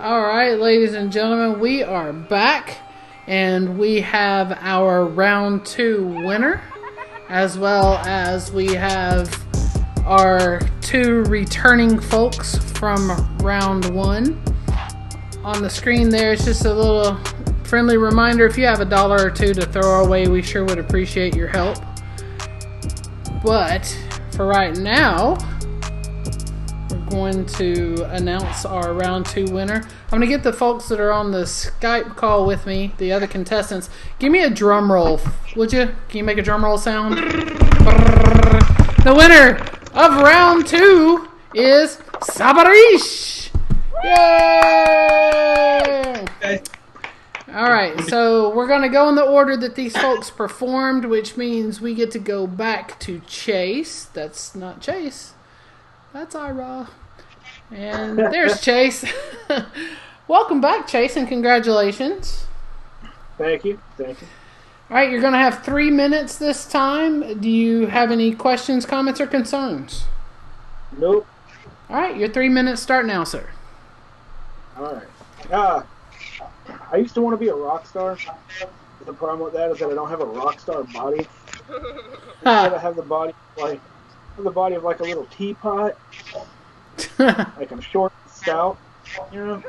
All right, ladies and gentlemen, we are back, and we have our round 2 winner, as well as we have our 2 returning folks from round 1. On the screen there, it's just a little friendly reminder. If you have $1 or $2 to throw our way, we sure would appreciate your help. But for right now, we're going to announce our round 2 winner. I'm going to get the folks that are on the Skype call with me, the other contestants. Give me a drum roll, would you? Can you make a drum roll sound? The winner of round 2 is Sabarish. Yay! All right, so we're going to go in the order that these folks performed, which means we get to go back to Chase. That's not Chase. That's Ira. And there's Chase. Welcome back, Chase, and congratulations. Thank you. All right, you're going to have 3 minutes this time. Do you have any questions, comments, or concerns? Nope. All right, your 3 minutes start now, sir. All right. I used to want to be a rock star. The problem with that is that I don't have a rock star body. Instead, I have the body of like a little teapot, like I'm short and stout, you know.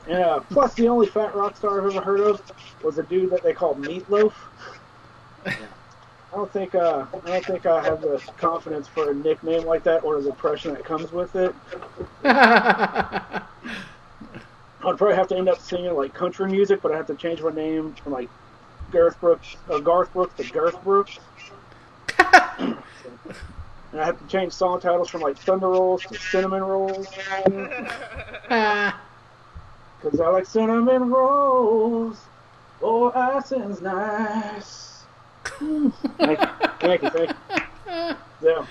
And plus, the only fat rock star I've ever heard of was a dude that they called Meatloaf. I don't think I have the confidence for a nickname like that or the depression that comes with it. I'd probably have to end up singing like country music, but I have to change my name from like Garth Brooks to Garth Brooks. And I have to change song titles from like Thunder Rolls to Cinnamon Rolls. Because I like cinnamon rolls. Oh, icing's nice. Thank you. Yeah.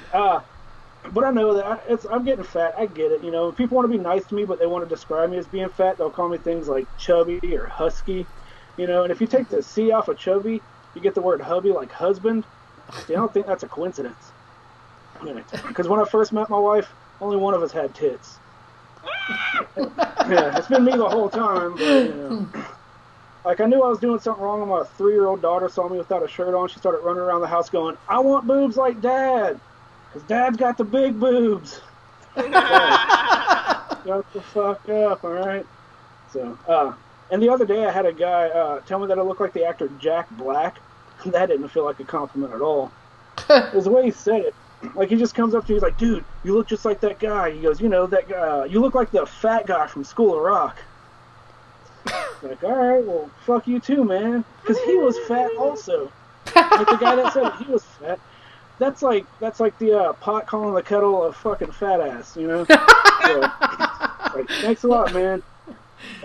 But I know that I'm getting fat. I get it. You know, people want to be nice to me, but they want to describe me as being fat. They'll call me things like chubby or husky. You know, and if you take the C off of chubby, you get the word hubby, like husband. See, I don't think that's a coincidence. Because when I first met my wife, only one of us had tits. Yeah, it's been me the whole time. But, you know, like I knew I was doing something wrong when my 3-year-old daughter saw me without a shirt on. She started running around the house going, "I want boobs like Dad. Because Dad's got the big boobs." Shut the fuck up, alright? So, and the other day I had a guy tell me that I look like the actor Jack Black. That didn't feel like a compliment at all. It was the way he said it. Like, he just comes up to me, he's like, "Dude, you look just like that guy." He goes, "You know, that guy, you look like the fat guy from School of Rock." Like, alright, well, fuck you too, man. Because he was fat also. Like the guy that said he was fat. That's like the pot calling the kettle a fucking fat ass, you know? So, like, thanks a lot, man.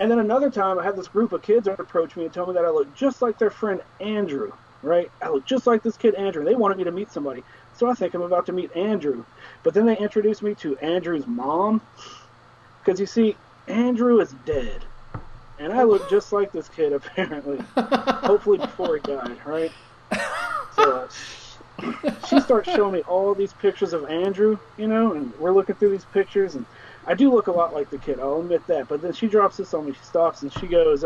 And then another time, I had this group of kids that approached me and told me that I look just like their friend Andrew, right? I look just like this kid Andrew. They wanted me to meet somebody. So I think I'm about to meet Andrew. But then they introduced me to Andrew's mom. Because, you see, Andrew is dead. And I look just like this kid, apparently. Hopefully before he died, right? So, she starts showing me all these pictures of Andrew, you know, and we're looking through these pictures, and I do look a lot like the kid, I'll admit that. But then she drops this on me, she stops, and she goes,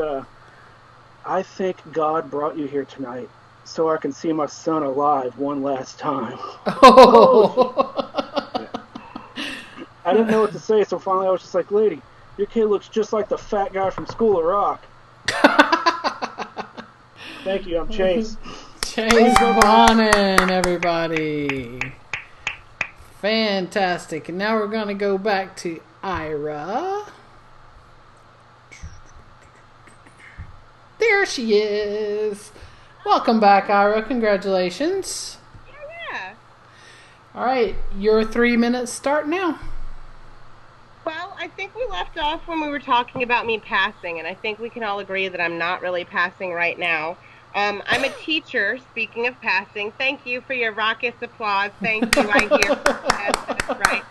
"I think God brought you here tonight so I can see my son alive one last time." Oh. Yeah. I didn't know what to say, so finally I was just like, "Lady, your kid looks just like the fat guy from School of Rock." Thank you, I'm Chase. Chase Bonin, everybody. Fantastic. And now we're going to go back to Ira. There she is. Welcome back, Ira. Congratulations. Yeah. All right, your 3 minutes start now. Well, I think we left off when we were talking about me passing, and I think we can all agree that I'm not really passing right now. I'm a teacher, speaking of passing. Thank you for your raucous applause. Thank you, I hear. That's right.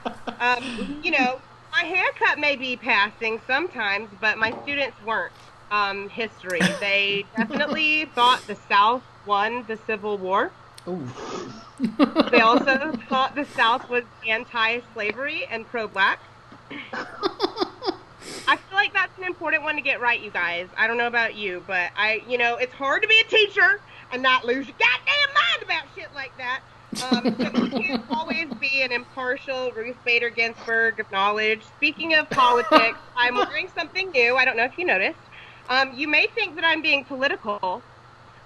You know, my haircut may be passing sometimes, but my students weren't. History. They definitely thought the South won the Civil War. Ooh. They also thought the South was anti-slavery and pro-black. I feel like that's an important one to get right, you guys. I don't know about you, but it's hard to be a teacher and not lose your goddamn mind about shit like that. So you can't always be an impartial Ruth Bader Ginsburg of knowledge. Speaking of politics, I'm wearing something new. I don't know if you noticed. You may think that I'm being political,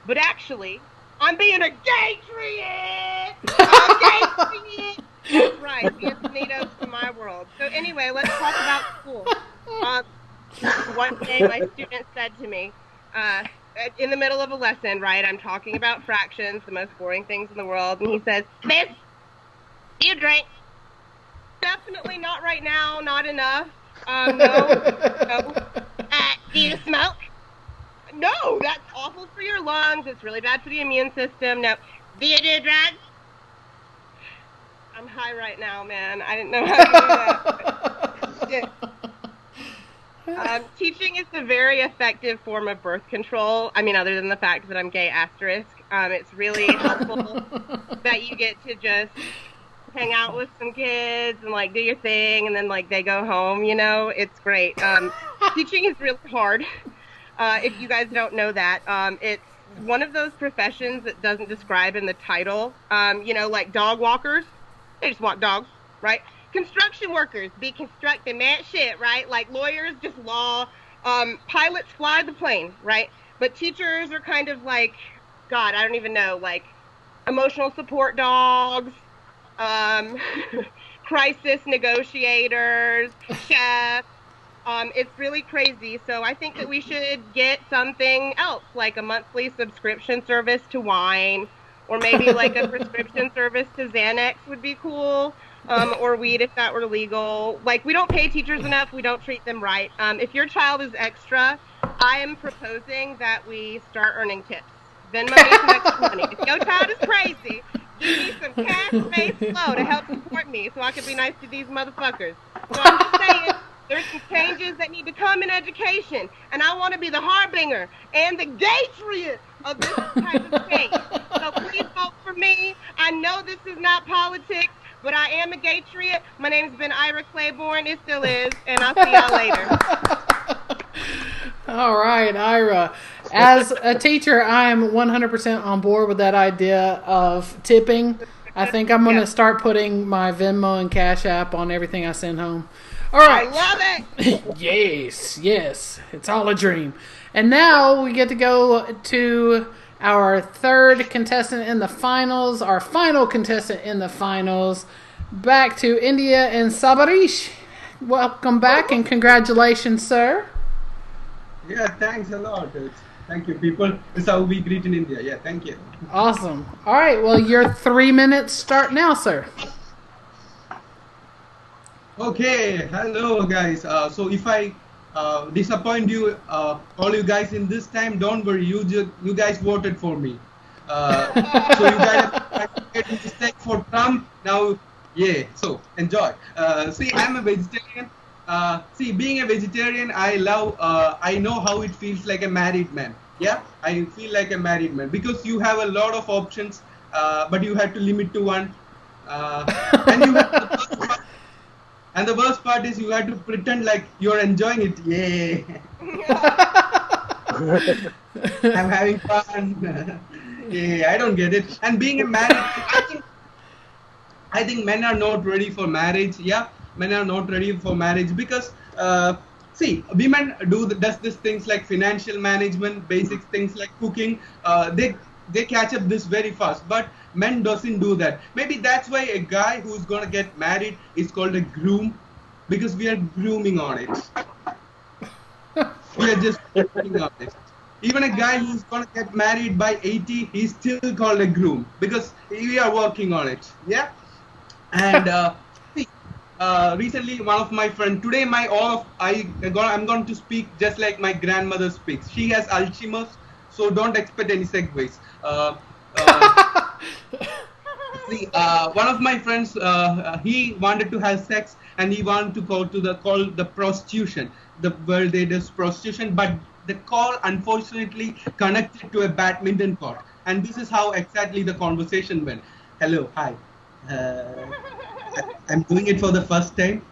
but actually, I'm being a gaytriot! I'm gaytriot! That's right, Antonitos to my world. So anyway, let's talk about school. One day my student said to me, in the middle of a lesson, right, I'm talking about fractions, the most boring things in the world, and he says, Miss, do you drink? Definitely not right now, not enough. No. Do you smoke? No, that's awful for your lungs. It's really bad for the immune system. No. Do you do drugs? I'm high right now, man. I didn't know how to do that. Teaching is a very effective form of birth control. I mean, other than the fact that I'm gay asterisk. It's really helpful that you get to just hang out with some kids and, like, do your thing, and then, like, they go home, It's great. Teaching is really hard. If you guys don't know that, it's one of those professions that doesn't describe in the title. Like dog walkers, they just walk dogs, right? Construction workers be constructing that shit, right? Like lawyers, just law. Pilots fly the plane, right? But teachers are kind of like, God, I don't even know, like emotional support dogs, crisis negotiators, chefs. It's really crazy. So I think that we should get something else, like a monthly subscription service to wine, or maybe like a prescription service to Xanax would be cool, or weed if that were legal. Like, we don't pay teachers enough. We don't treat them right. If your child is extra, I am proposing that we start earning tips. Venmo me some extra money. If your child is crazy, give me some cash-based flow to help support me so I can be nice to these motherfuckers. So I'm just saying, there's some changes that need to come in education, and I want to be the harbinger and the gaytriot of this type of change. So please vote for me. I know this is not politics, but I am a gaytriot. My name's been Ira Claiborne. It still is, and I'll see y'all later. All right, Ira. As a teacher, I am 100% on board with that idea of tipping. I think I'm going to start putting my Venmo and Cash App on everything I send home. All right. I love it. Yes. It's all a dream. And now we get to go to our third contestant in the finals, our final contestant in the finals. Back to India and Sabarish. Welcome back and congratulations, sir. Yeah, thanks a lot. Thank you, people. This is how we greet in India. Yeah, thank you. Awesome. All right, well, your 3 minutes start now, sir. Okay, hello guys. So if I disappoint you, all you guys in this time, don't worry. You guys voted for me. So you guys get mistake for Trump. Now, yeah. So enjoy. See, I'm a vegetarian. Being a vegetarian, I love. I know how it feels like a married man. Yeah, I feel like a married man because you have a lot of options, but you have to limit to one. And you have and the worst part is you have to pretend like you're enjoying it. Yeah. I'm having fun. Yeah, I don't get it. And being a married, I think men are not ready for marriage. Yeah, men are not ready for marriage because women does these things like financial management, basic things like cooking. They catch up this very fast, but men doesn't do that. Maybe that's why a guy who's gonna get married is called a groom, because we are grooming on it. We are just grooming on it. Even a guy who's gonna get married by 80, he's still called a groom because we are working on it. Yeah. And recently, one of my friends today, I'm going to speak just like my grandmother speaks. She has Alzheimer's, so don't expect any segues. One of my friends, he wanted to have sex and he wanted to go to the prostitution, where they do prostitution, but the call unfortunately connected to a badminton court, and this is how exactly the conversation went. Hello, hi. I'm doing it for the first time.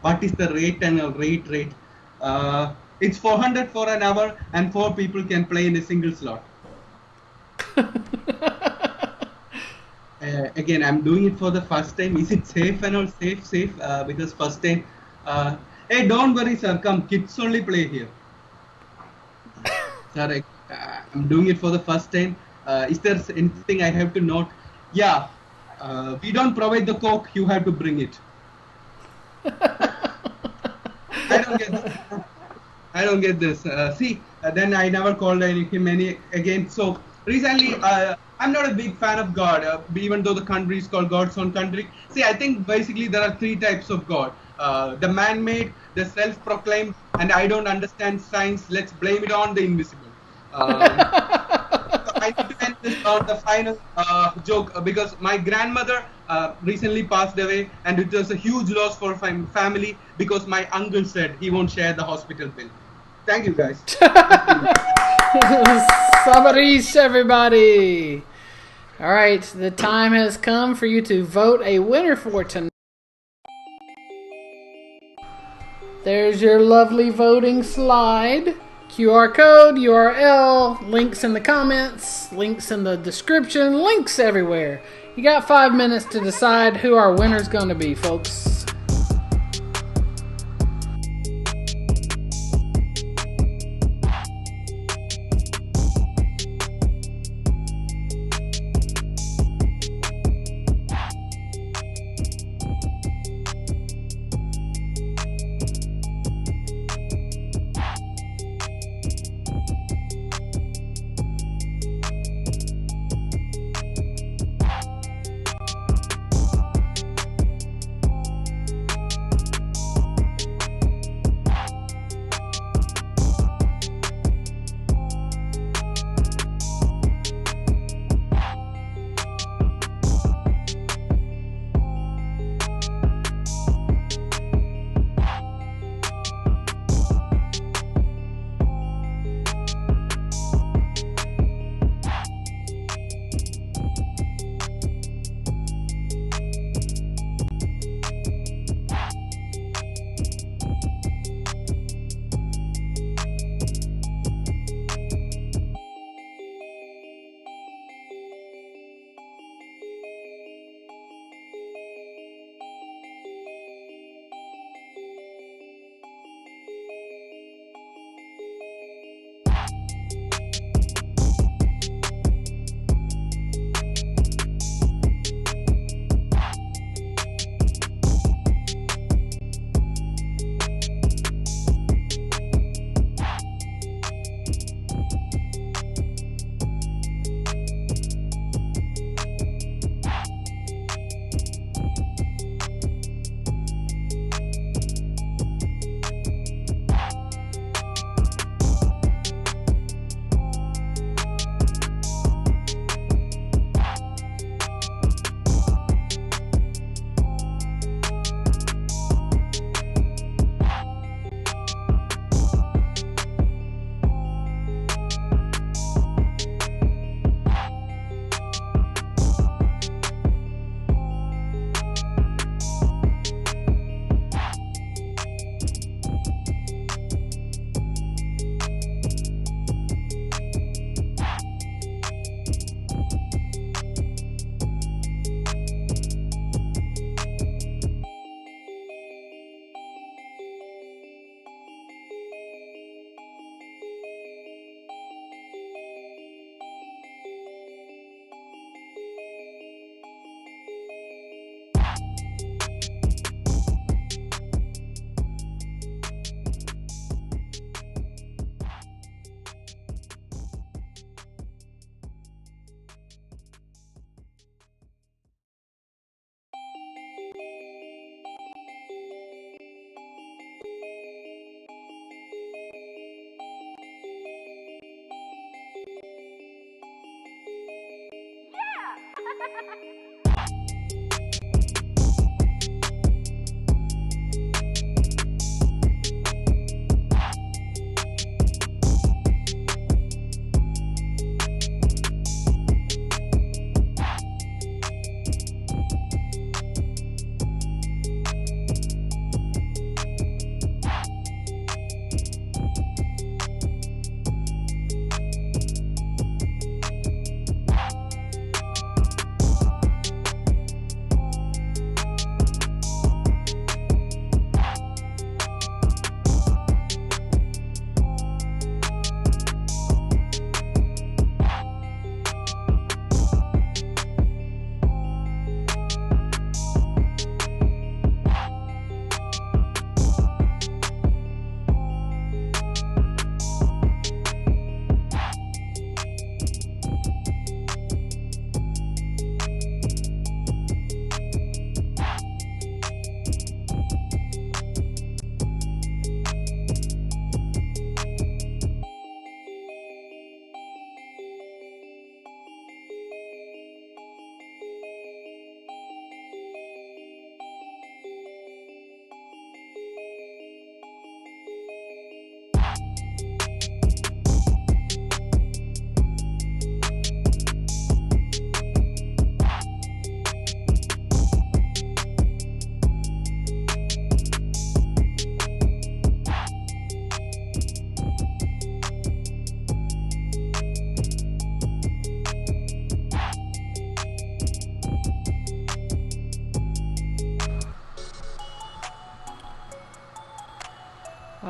What is the rate and rate? It's 400 for an hour, and 4 people can play in a single slot. Again, I'm doing it for the first time. Is it safe and all? Safe. Because first time. Hey, don't worry, sir. Come, kids only play here. Sir, I'm doing it for the first time. Is there anything I have to note? Yeah. We don't provide the coke. You have to bring it. I don't get this. Then I never called him again. So recently, I'm not a big fan of God, even though the country is called God's own country. See, I think basically there are 3 types of God. The man-made, the self-proclaimed, and I don't understand science. Let's blame it on the invisible. I need to end this on the final joke because my grandmother recently passed away, and it was a huge loss for family because my uncle said he won't share the hospital bill. Thank you, guys. Sabarish, everybody. All right, the time has come for you to vote a winner for tonight. There's your lovely voting slide. QR code, URL, links in the comments, links in the description, links everywhere. You got 5 minutes to decide who our winner's going to be, folks.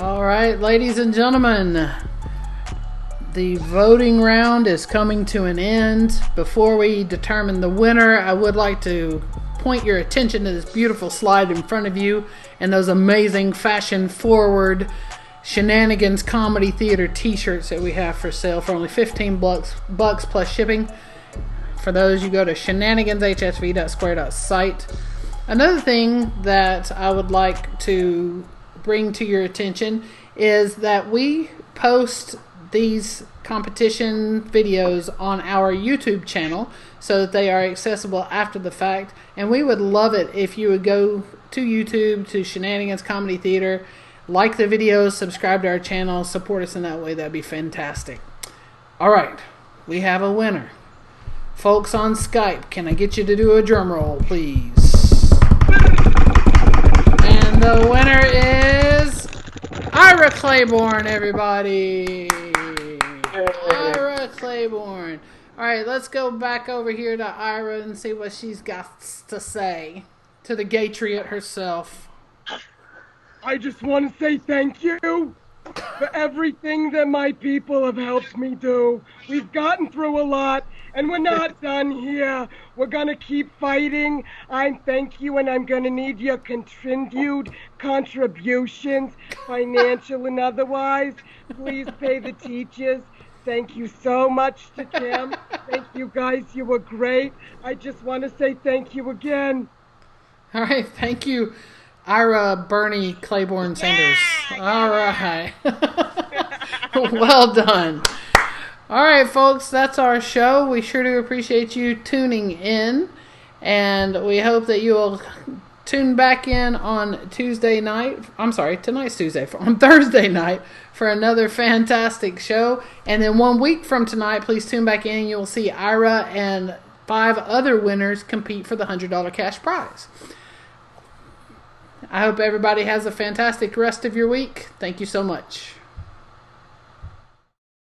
All right, ladies and gentlemen, the voting round is coming to an end. Before we determine the winner, I would like to point your attention to this beautiful slide in front of you and those amazing fashion-forward Shenanigans Comedy Theater t-shirts that we have for sale for only $15 plus shipping. For those, you go to shenaniganshsv.square.site. Another thing that I would like to bring to your attention is that we post these competition videos on our YouTube channel so that they are accessible after the fact, and we would love it if you would go to YouTube, to Shenanigans Comedy Theater, like the videos, subscribe to our channel, support us in that way. That'd be fantastic. Alright, we have a winner. Folks on Skype, can I get you to do a drum roll, please? And the winner is Ira Claiborne, everybody. Ira Claiborne. Alright, let's go back over here to Ira and see what she's got to say to the Gatriot herself. I just want to say thank you for everything that my people have helped me do. We've gotten through a lot, and we're not done here. We're going to keep fighting. I thank you, and I'm going to need your continued contributions, financial and otherwise. Please pay the teachers. Thank you so much to Tim. Thank you, guys. You were great. I just want to say thank you again. All right, thank you, Ira Bernie Claiborne Sanders. All right. Well done. All right, folks, that's our show. We sure do appreciate you tuning in, and we hope that you will tune back in on Tuesday night. I'm sorry, tonight's Tuesday. On Thursday night for another fantastic show. And then 1 week from tonight, please tune back in. You'll see Ira and 5 other winners compete for the $100 cash prize. I hope everybody has a fantastic rest of your week. Thank you so much.